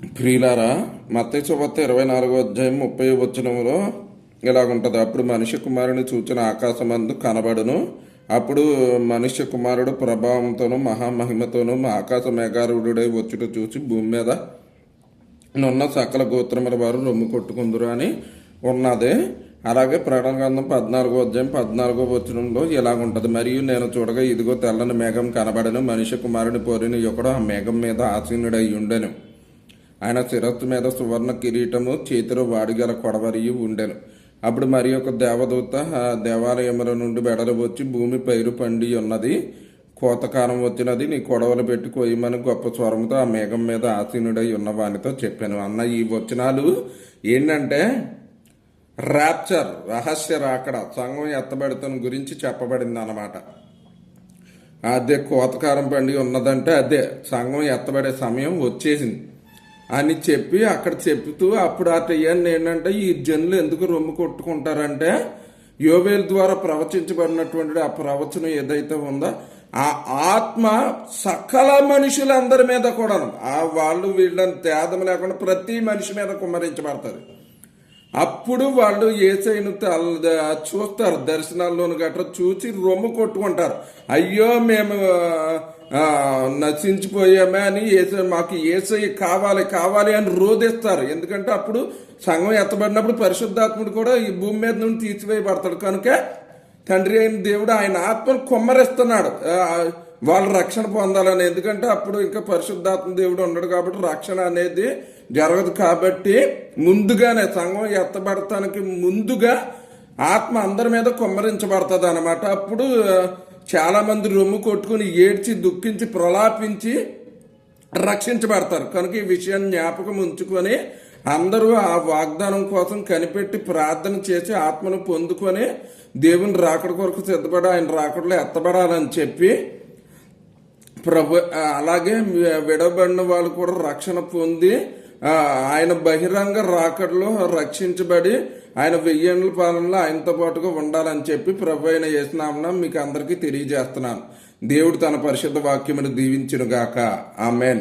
ప్రియులారా, మత్తయి సువార్త 24వ అధ్యాయం 30వ వచనంలో ఇలాగుంటది. అప్పుడు మనిషి కుమారుని చూచిన ఆకాశమందు కనబడును. అప్పుడు మనుష్య కుమారుడు ప్రభావంతోనూ మహామహిమతోనూ ఆకాశ మేఘారూఢుడై వచ్చుట చూసి భూమి మీద నున్న సకల గోత్రముల వారు రొమ్ము కొట్టుకుందరు అని ఉన్నది. అలాగే ప్రకటన గ్రంథం 14వ అధ్యాయం 14వ వచనంలో ఇలాగుంటది. మరియు నేను చూడగా ఇదిగో తెల్లని మేఘం కనబడను. మనిషి కుమారుని పోరిన ఒకడు ఆ మేఘం మీద ఆసీనుడై ఉండెను. ఆయన శిరస్సు మీద సువర్ణ కిరీటము, చేతిలో వాడిగల కొడవరియు ఉండెను. అప్పుడు మరి ఒక దేవదూత దేవాలయముల నుండి వెడలు వచ్చి, భూమి పైరు పండి ఉన్నది, కోతకాలం వచ్చినది, నీ కొడవలు పెట్టి కొయ్యమని గొప్ప స్వరంతో ఆ మేఘం మీద ఆసీనుడై ఉన్న వానితో చెప్పాను. అన్న ఈ వచనాలు ఏంటంటే ర్యాప్చర్, రహస్య రాకడ, సంఘం ఎత్తబడితను గురించి చెప్పబడింది అన్నమాట. అదే కోతకాలం పండి ఉన్నదంటే అదే సంఘం ఎత్తబడే సమయం వచ్చేసింది అని చెప్పి అక్కడ చెప్తూ, అప్పుడు అటయ్యాన్ని ఏంటంటే ఈ జనులు ఎందుకు రొమ్ము కొట్టుకుంటారంటే యోవేలు ద్వారా ప్రవచించబడినటువంటి ఆ ప్రవచనం ఏదైతే ఉందో ఆ ఆత్మ సకల మనుషులందరి మీద కూడా ఆ వాళ్ళు వీళ్ళని తేదం లేకుండా ప్రతి మనిషి మీద కుమ్మరించబడతారు. అప్పుడు వాళ్ళు ఏసైను చూస్తారు, దర్శనాల్లోను గట్రా చూసి రొమ్ము కొట్టుకుంటారు. అయ్యో మేము నశించిపోయామే అని మాకు ఏసై కావాలి కావాలి అని రోధిస్తారు. ఎందుకంటే అప్పుడు సంఘం ఎత్తబడినప్పుడు పరిశుద్ధాత్ముడు కూడా ఈ భూమి మీద నుండి తీసివేయబడతాడు. కనుక తండ్రి అయిన దేవుడు ఆయన ఆత్మను కొమ్మరిస్తున్నాడు వాళ్ళు రక్షణ పొందాలని. ఎందుకంటే అప్పుడు ఇంకా పరిశుద్ధాత్మ దేవుడు ఉన్నాడు కాబట్టి రక్షణ అనేది జరగదు. కాబట్టి ముందుగానే సంఘం ఎత్తబడటానికి ముందుగా ఆత్మ అందరి మీద కొమ్మరించబడుతుంది అనమాట. అప్పుడు చాలా మంది రొమ్ము కొట్టుకుని ఏడ్చి దుఃఖించి ప్రలాపించి రక్షించబడతారు. కనుక ఈ విషయాన్ని జ్ఞాపకం ఉంచుకొని అందరూ ఆ వాగ్దానం కోసం కనిపెట్టి ప్రార్థన చేసి ఆత్మను పొందుకొని దేవుని రాకడ కొరకు సిద్ధపడి ఆయన రాకడలో ఎత్తబడాలని చెప్పి అలాగే విడబడిన వాళ్ళు కూడా రక్షణ పొంది ఆయన బహిరంగ రాకడలో రక్షించబడి ఆయన 1000 ఏళ్ల పాలనలో ఆయనతో పాటుగా ఉండాలని చెప్పి ప్రభు అయిన యేసు నామమున మీకు అందరికీ తెలియజేస్తున్నాను. దేవుడు తన పరిశుద్ధ వాక్యమును దీవించును గాక. ఆమేన్.